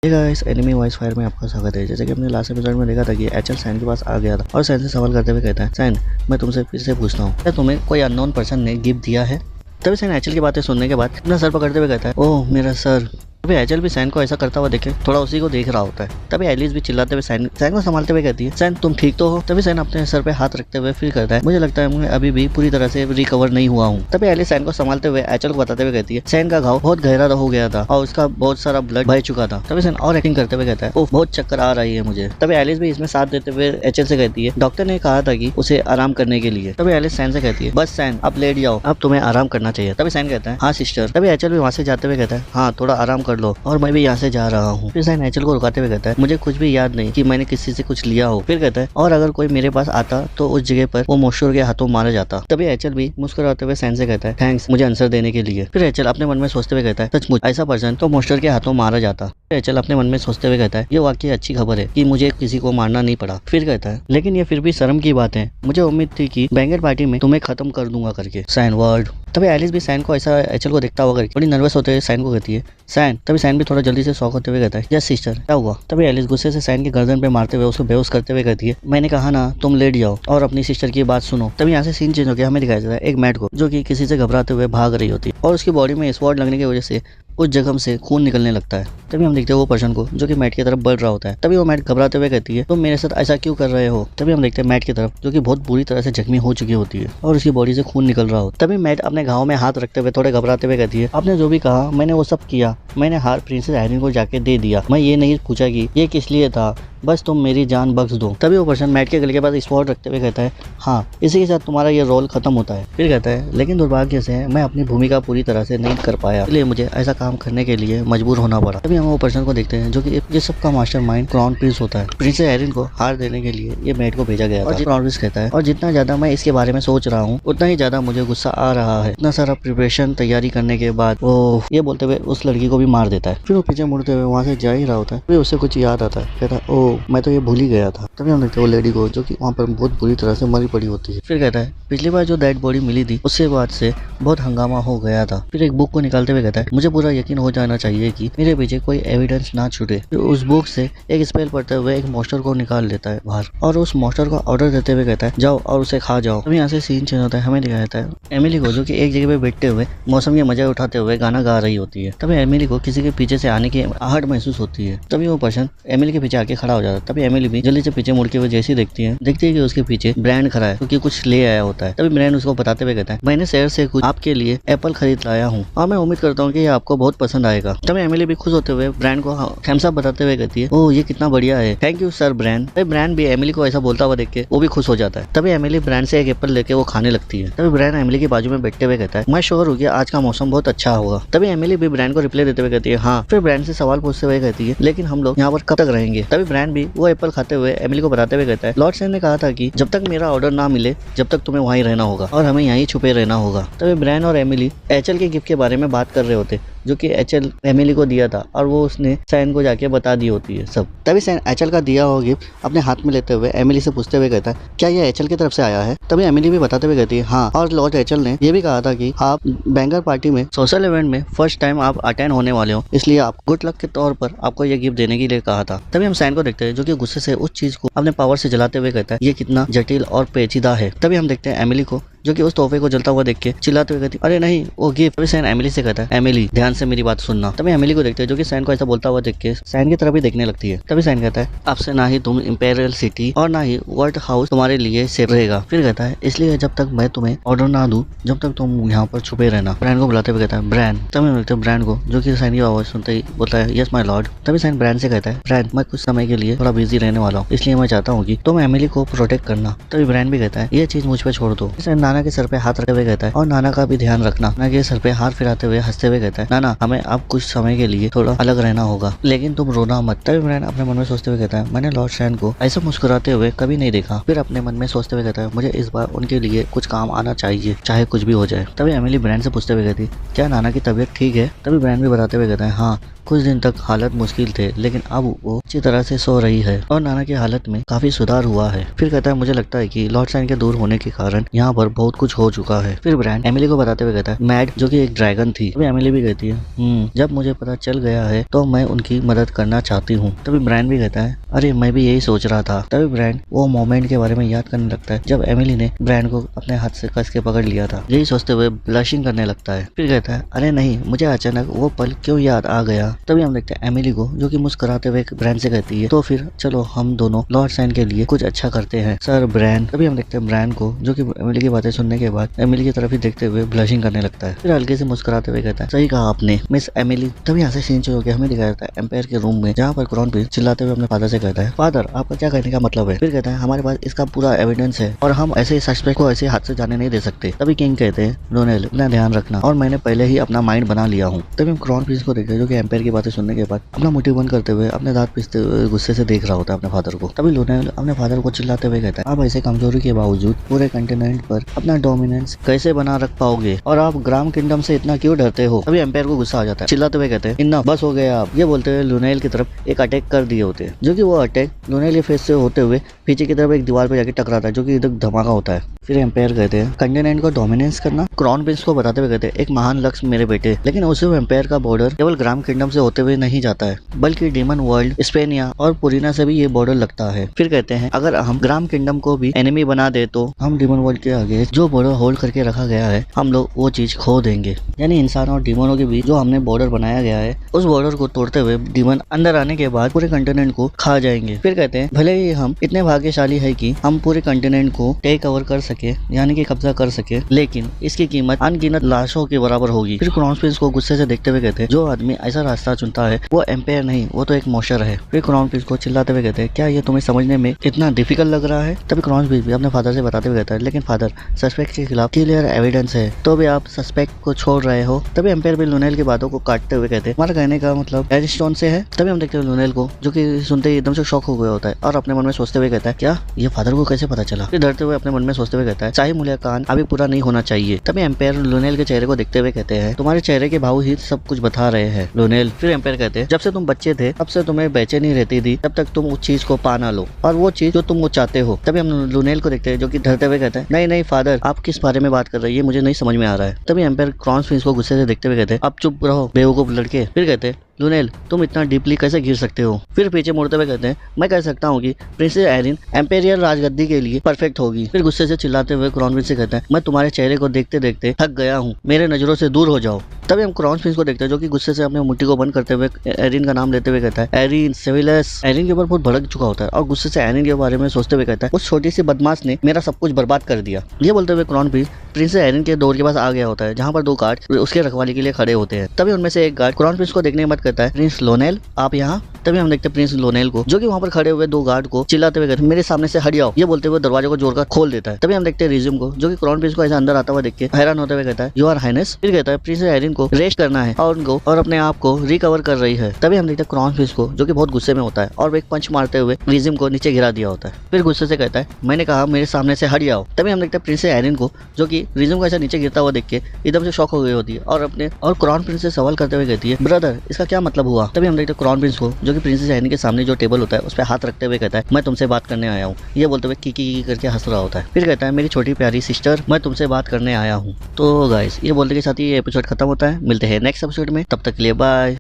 हे guys, Enemy Voice Fire में आपका स्वागत है। जैसे कि हमने लास्ट एपिसोड में देखा था कि एचएल सैन के पास आ गया था और सैन से सवाल करते हुए कहता है, सैन मैं तुमसे फिर से पूछता हूँ, क्या तुम्हें कोई अननोन पर्सन ने गिफ्ट दिया है? तभी सैन एचएल की बातें सुनने के बाद अपना सर पकड़ते हुए कहता है, ओह मेरा सर। तभी एचएल भी सैन को ऐसा करता हुआ देखे थोड़ा उसी को देख रहा होता है। तभी एलिस भी चिल्लाते हुए सैन को संभालते हुए कहती है, सैन तुम ठीक तो हो? तभी सैन अपने सर पे हाथ रखते हुए फील करता है, मुझे लगता है मैं अभी भी पूरी तरह से रिकवर नहीं हुआ हूँ। तभी एलिस सैन को संभालते हुए एचएल को बताते हुए कहती है, सैन का घाव बहुत गहरा हो गया था और उसका बहुत सारा ब्लड बह चुका था। तभी सैन और एक्टिंग करते हुए कहता है, ओह बहुत चक्कर आ रही है मुझे। तभी एलिस भी इसमें साथ देते हुए एचएल से कहती है, डॉक्टर ने कहा था कि उसे आराम करने के लिए। तभी एलिस सैन से कहती है, बस सैन अब लेट जाओ, अब तुम्हें आराम करना चाहिए। तभी सैन कहता है, हाँ सिस्टर। तभी एचएल भी वहाँ से जाते हुए कहता है, हाँ थोड़ा आराम कर लो और मैं भी यहाँ से जा रहा हूँ। फिर सैन एचएल को रुकाते हुए कहता है, मुझे कुछ भी याद नहीं कि मैंने किसी से कुछ लिया हो। फिर कहता है, और अगर कोई मेरे पास आता तो उस जगह पर वो मोशोर के हाथों मारा जाता। तभी एचएल भी मुस्कुराते हुए सैन से कहता है, थैंक्स मुझे आंसर देने के लिए। फिर एचएल अपने मन में सोचते हुए कहता है, सचमुच ऐसा पर्सन तो मोशोर के हाथों मारा जाता। एचएल अपने मन में सोचते हुए कहता है, ये वाकई अच्छी खबर है कि मुझे किसी को मारना नहीं पड़ा। फिर कहता है, लेकिन ये फिर भी शर्म की बात है, मुझे उम्मीद थी कि बैंगर पार्टी में तुम्हें खत्म कर दूंगा करके। San word. तभी एलिस भी सैन को ऐसा एचएल को देखता हुआ करके थोड़ी नर्वस होते हुए सैन को कहती है, सैन। तभी सैन भी थोड़ा जल्दी से शॉक होते हुए कहता है, यस सिस्टर क्या हुआ? तभी एलिस गुस्से से सैन के गर्दन पे मारते हुए उसको बेहोश करते हुए कहती है, मैंने कहा ना तुम लेट जाओ और अपनी सिस्टर की बात सुनो। तभी यहाँ से सीन चेंज हो गया, हमें दिखाया जाता है एक मैट को जो कि किसी से घबराते हुए भाग रही होती है और उसकी बॉडी में स्वॉर्ड लगने की वजह से उस जख्म से खून निकलने लगता है। तभी हम देखते हैं वो पर्सन को जो कि मैट की तरफ बढ़ रहा होता है। तभी वो मैट घबराते हुए कहती है, तुम मेरे साथ ऐसा क्यों कर रहे हो? तभी हम देखते हैं मैट की तरफ जो कि बहुत बुरी तरह से जख्मी हो चुकी होती है और उसकी बॉडी से खून निकल रहा होता है। तभी मैट अपने घाव में हाथ रखते हुए थोड़े घबराते हुए कहती है, आपने जो भी कहा मैंने वो सब किया, मैंने हार प्रिंसेस आयरन को जाके दे दिया, मैं ये नहीं पूछा कि ये किस लिए था, बस तुम मेरी जान बख्श दो। तभी वो पर्सन मैट के गले के पास स्वॉर्ड रखते हुए कहता है, हाँ इसी के साथ तुम्हारा ये रोल खत्म होता है। फिर कहता है, लेकिन दुर्भाग्य से मैं अपनी भूमिका पूरी तरह से नहीं कर पाया, इसलिए मुझे ऐसा काम करने के लिए मजबूर होना पड़ा। तभी हम वो पर्सन को देखते हैं जो कि ये सबका मास्टरमाइंड क्राउन प्रिंस होता है। प्रिंसेस आयरन को हार देने के लिए ये मैट को भेजा गया था। क्राउन प्रिंस कहता है, और जितना ज्यादा मैं इसके बारे में सोच रहा हूँ उतना ही ज्यादा मुझे गुस्सा आ रहा है। इतना सारा प्रिपरेशन तैयारी करने के बाद वो ये बोलते हुए उस लड़की को भी मार देता है। फिर वो पीछे मुड़ते हुए वहाँ से जा ही रहा होता है, फिर उससे कुछ याद आता है, कहता है, ओह मैं तो ये भूल ही गया था। तभी हम देखते हैं वो लेडी को जो कि वहाँ पर बहुत बुरी तरह से मरी पड़ी होती है। फिर कहता है, पिछली बार जो डेड बॉडी मिली थी उसके बाद से बहुत हंगामा हो गया था। फिर एक बुक को निकालते हुए कहता है, मुझे पूरा यकीन हो जाना चाहिए कि मेरे पीछे कोई एविडेंस ना छूटे। फिर उस बुक से एक स्पेल पढ़ते हुए एक मॉन्स्टर को निकाल लेता है बाहर और उस मॉन्स्टर को ऑर्डर देते हुए कहता है, जाओ और उसे खा जाओ। तभी यहाँ से सीन चेंज होता है, हमें दिखाया जाता है एमिली को जो कि एक जगह पे बैठते हुए मौसम के मजे उठाते हुए गाना गा रही होती है। तभी एमिली को किसी के पीछे से आने की आहट महसूस होती है। तभी वो पर्सन एमिली के पीछे आके खड़ा हो जाता है। तभी एमिली भी जल्दी से पीछे मुड़ के हुए जैसी देखती है कि उसके पीछे ब्रांड खड़ा है क्योंकि कुछ ले आया होता है। तभी ब्रांड उसको बताते हुए कहता है, मैंने शहर से कुछ आपके लिए एप्पल खरीद लाया हूँ और मैं उम्मीद करता हूँ कि ये आपको बहुत पसंद आएगा। तभी एमिली भी खुश होते हुए ब्रांड को थम्स अप बताते हुए कहती है, ओह ये कितना बढ़िया है, थैंक यू सर ब्रांड। तभी ब्रांड भी एमिली को ऐसा बोलता हुआ देख के वो भी खुश हो जाता है। तभी एमिली ब्रांड से एक एप्पल लेके वो खाने लगती है। तभी ब्रांड एमिली के बाजू में बैठते हुए कहता है, मैं श्योर हूँ कि आज का मौसम बहुत अच्छा होगा। तभी एमिली भी ब्रांड को रिप्लाई देते हुए कहती है, हाँ। फिर ब्रांड से सवाल पूछते हुए कहती है, लेकिन हम लोग यहाँ पर कब तक रहेंगे? तभी ब्रांड भी वो एप्पल खाते हुए एमिली को बताते हुए कहता है, लॉर्ड सैन ने कहा था कि जब तक मेरा ऑर्डर ना मिले जब तक तुम्हें वहीं रहना होगा और हमें यहीं छुपे रहना होगा। तभी ब्रांड और एमिली एचएल के गिफ्ट के बारे में बात कर रहे होते जो कि एचएल एमिली को दिया था और वो उसने सैन को जाके बता दी होती है सब। तभी सैन एचएल का दिया हुआ गिफ्ट अपने हाथ में लेते हुए एमिली से पूछते हुए कहता है, क्या ये एचएल की तरफ से आया है? तभी एमिली भी बताते हुए कहती है, हाँ, और लॉर्ड एचएल ने ये भी कहा था कि आप बैंगर पार्टी में सोशल इवेंट में फर्स्ट टाइम आप अटेंड होने वाले हो, इसलिए आप गुड लक के तौर पर आपको ये गिफ्ट देने के लिए कहा था। तभी हम सैन को देखते हैं जो कि गुस्से से उस चीज को अपने पावर से जलाते हुए कहता है, ये कितना जटिल और पेचीदा है। तभी हम देखते हैं एमिली को जो कि उस तोहफे को जलता हुआ देख के चिल्लाते हुए कहती, अरे नहीं वो गिफ्ट। तभी सैन एमिली से कहता है, एमिली ध्यान से मेरी बात सुनना। तभी एमिली को देखते हैं जो कि सैन को ऐसा बोलता हुआ देख के सैन की तरफ ही देखने लगती है। तभी सैन कहता है, आपसे ना ही तुम इंपेरियल सिटी और ना ही व्हाइट हाउस तुम्हारे लिए सेफ रहेगा। फिर कहता है, इसलिए जब तक मैं तुम्हें ऑर्डर ना दूं जब तक तुम यहाँ पर छुपे रहना। ब्रांड को बुलाते हुए कहता है, ब्रांड। तभी मिलते हैं ब्रांड को जो कि सैन की आवाज सुनते ही बोलता है, यस माय लॉर्ड। तभी सैन ब्रांड से कहता है, ब्रांड मैं कुछ समय के लिए थोड़ा बिजी रहने वाला हूँ, इसलिए मैं चाहता हूँ कि तुम एमिली को प्रोटेक्ट करना। तभी ब्रांड भी कहता है, ये चीज मुझ पर छोड़ दो। सैन नाना के सर पे हाथ हुए कहता है, और नाना का भी ध्यान रखना। नाना के सर पे हाथ फिराते हुए हंसते हुए कहता है, नाना हमें अब कुछ समय के लिए थोड़ा अलग रहना होगा, लेकिन तुम रोना मत। तभी ब्रांड अपने मन में सोचते हुए कहता है, मैंने लॉर्ड सैन को ऐसा मुस्कुराते हुए कभी नहीं देखा। फिर अपने मन में सोचते हुए कहता है, मुझे इस बार उनके लिए कुछ काम आना चाहिए, चाहे कुछ भी हो जाए। तभी एमिली ब्रांड से पूछते हुए कहती, क्या नाना की तबीयत ठीक है? तभी ब्रांड भी बताते हुए कहता है, हाँ कुछ दिन तक हालत मुश्किल थे, लेकिन अब वो अच्छी तरह से सो रही है और नाना की हालत में काफी सुधार हुआ है। फिर कहता है, मुझे लगता है कि लॉर्ड सैन के दूर होने के कारण यहाँ पर बहुत कुछ हो चुका है। फिर ब्रांड एमिली को बताते हुए कहता है मैड जो कि एक ड्रैगन थी। तभी एमिली भी कहती है जब मुझे पता चल गया है तो मैं उनकी मदद करना चाहती हूँ। तभी ब्रांड भी कहता है अरे मैं भी यही सोच रहा था। तभी ब्रांड वो मोमेंट के बारे में याद करने लगता है जब एमिली ने ब्रांड को अपने हाथ से कस के पकड़ लिया था। यही सोचते हुए ब्लशिंग करने लगता है। फिर कहता है अरे नहीं, मुझे अचानक वो पल क्यों याद आ गया। तभी हम देखते हैं एमिली को जो कि मुस्कुराते हुए ब्रांड से कहती है तो फिर चलो हम दोनों लॉर्ड साइन के लिए कुछ अच्छा करते हैं सर ब्रांड। तभी हम देखते हैं ब्रांड को जो कि एमिली की बातें सुनने के बाद एमिली की तरफ ही देखते हुए ब्लशिंग करने लगता है। फिर हल्के से मुस्कुराते हुए कहता है सही कहा आपने मिस एमिली। तभी यहाँ से सीन चेंज होकर हमें दिखाया जाता है एम्पायर के रूम में जहाँ पर क्राउन प्रिंस चिल्लाते हुए अपने फादर से कहता है फादर आपका क्या कहने का मतलब है। फिर कहता है हमारे पास इसका पूरा एविडेंस है और हम ऐसे सस्पेक्ट को ऐसे हाथ से जाने नहीं दे सकते। तभी किंग कहते हैं लोनेल अपना ध्यान रखना और मैंने पहले ही अपना माइंड बना लिया हूँ। तभी हम क्राउन प्रिंस को देखते हैं जो कि एम्पायर की बातें सुनने के बाद अपना मुट्ठी बंद करते हुए अपने दांत पीसते हुए गुस्से से देख रहा होता है अपने फादर को। तभी लोनेल अपने फादर को चिल्लाते हुए कहता है आप ऐसे कमजोरी के बावजूद पूरे कंटिनेंट पर अपना डोमिनेंस कैसे बना रख पाओगे और आप ग्राम किंगडम से इतना क्यों डरते हो। तभी एम्पायर को गुस्सा आ जाता है, चिल्लाते हुए कहते हैं इन्ना बस हो गया आप। ये बोलते हुए लोनेल की तरफ एक अटैक कर दिए होते हैं जो कि वो अटैक लोनेल के फेस से होते हुए पीछे की तरफ एक दीवार पे जाके टकराता है जो कि एकदम धमाका होता है। फिर एम्पायर कहते हैं कंटिनेंट को डोमिनेंस करना। क्राउन प्रिंस को बताते हुए कहते हैं एक महान लक्ष्य मेरे बेटे, लेकिन उसे एम्पायर का बॉर्डर केवल ग्राम किंगडम से होते हुए नहीं जाता है बल्कि डीमन वर्ल्ड, स्पेनिया और पुरीना से भी ये बॉर्डर लगता है। फिर कहते हैं अगर हम ग्राम किंगडम को भी एनिमी बना दे तो हम डीमन वर्ल्ड के आगे जो बॉर्डर होल्ड करके रखा गया है हम लोग वो चीज खो देंगे। यानी इंसान और डीमनों के बीच जो हमने बॉर्डर बनाया गया है उस बॉर्डर को तोड़ते हुए डीमन अंदर आने के बाद पूरे कंटिनेंट को खा जाएंगे। फिर कहते हैं भले ही हम इतने भाग्यशाली है कि हम पूरे कंटिनेंट को टेक ओवर कर सके यानी कि कब्जा कर सके, लेकिन इसकी कीमत अनगिनत लाशों के बराबर होगी। फिर क्राउन प्रिंस को गुस्से से देखते हुए कहते हैं जो आदमी ऐसा रास्ता चुनता है वो एम्पायर नहीं, वो तो एक मॉशर है। फिर क्राउन प्रिंस को चिल्लाते हुए कहते हैं क्या ये तुम्हें समझने में इतना डिफिकल्ट लग रहा है। तभी क्राउन प्रिंस भी अपने फादर से बताते हुए कहता है लेकिन फादर सस्पेक्ट के खिलाफ क्लियर एविडेंस है तो भी आप सस्पेक्ट को छोड़ रहे हो। तभी एम्पायर भी लोनेल की बातों को काटते हुए कहते हैं हमारा कहने का मतलब एरिस्टोन से है। तभी हम देखते हैं लोनेल को जो कि सुनते ही एकदम से शॉक हो गया होता है और अपने मन में सोचते हुए कहता है क्या ये फादर को कैसे पता चला। फिर डरते हुए अपने मन में सोचते हुए कहता है शाही मुलाकान अभी पूरा नहीं होना चाहिए। तभी एम्पायर लोनेल के चेहरे को देखते हुए कहते हैं तुम्हारे चेहरे के भाव ही सब कुछ बता रहे हैं लोनेल। फिर एम्पायर कहते हैं जब से तुम बच्चे थे तब से तुम्हें बेचैनी रहती थी तब तक तुम उस चीज को पा ना लो और वो चीज जो तुम वो चाहते हो। तभी हम लोनेल को देखते हैं जो कि डरते हुए कहते हैं नहीं नहीं फादर आप किस बारे में बात कर रहे हैं, ये मुझे नहीं समझ में आ रहा है। तभी एम्पायर क्राउन प्रिंस को गुस्से से देखते हुए कहते हैं अब चुप रहो बेवकूफ लड़के। फिर कहते हैं लोनेल तुम इतना डीपली कैसे गिर सकते हो। फिर पीछे मुड़ते हुए कहते हैं मैं कह सकता हूँ कि प्रिंसेस एरिन एम्पेरियल राजगद्दी के लिए परफेक्ट होगी। फिर गुस्से से चिल्लाते हुए क्राउन प्रिंस से कहते हैं मैं तुम्हारे चेहरे को देखते देखते थक गया हूँ, मेरे नजरों से दूर हो जाओ। तभी हम क्राउन प्रिंस को देखते हैं जो कि गुस्से से अपने मुट्ठी को बंद करते हुए एरिन का नाम लेते हुए कहता है एरिन सिविलस। एरिन के ऊपर बहुत भड़क चुका होता है और गुस्से से एरिन के बारे में सोचते हुए कहता है उस छोटी सी बदमाश ने मेरा सब कुछ बर्बाद कर दिया। ये बोलते हुए क्राउन प्रिंस प्रिंसेस एरिन के डोर के पास आ गया होता है जहाँ पर दो गार्ड उसके रखवाली के लिए खड़े होते हैं। तभी उनमें से एक गार्ड क्राउन प्रिंस को देखने के बाद कहता है प्रिंस लोनेल आप यहाँ। तभी हम देखते हैं प्रिंस लोनेल को जो कि वहाँ पर खड़े हुए दो गार्ड को चिल्लाते हुए कहते हैं मेरे सामने से हट जाओ। ये बोलते हुए दरवाजे को जोड़कर खोल देता है। तभी हम देखते हैं रिज्यूम को जो कि क्राउन प्रिंस को ऐसा अंदर आता हुआ देख के हैरान होते हुए कहता है यू आर हाइनेस। फिर कहता है प्रिंसेस एरिन को रेस्ट करना है और उनको और अपने आप को रिकवर कर रही है। तभी हम देखते हैं क्राउन प्रिंस को जो कि बहुत गुस्से में होता है और एक पंच मारते हुए रिज्यूम को नीचे गिरा दिया होता है। फिर गुस्से से कहता है मैंने कहा मेरे सामने से हट जाओ। तभी हम देखते हैं प्रिंसेस एरिन को जो कि रिज्यूम को ऐसा नीचे गिरता हुआ देख के एकदम से शॉक हो गई होती है और क्राउन प्रिंस से सवाल करते हुए कहती है ब्रदर इसका क्या मतलब हुआ। तभी हम देखते हैं क्राउन प्रिंस को जो कि प्रिंसेस एरिन के सामने जो टेबल होता है उस पर हाथ रखते हुए कहता है मैं तुमसे बात करने आया हूँ। ये बोलते हुए की करके हंस रहा होता है। फिर कहता है मेरी छोटी प्यारी सिस्टर मैं तुमसे बात करने आया हूँ। तो गाइस ये बोलते के साथ ही ये एपिसोड खत्म होता है। मिलते हैं नेक्स्ट एपिसोड में, तब तक के लिए बाय।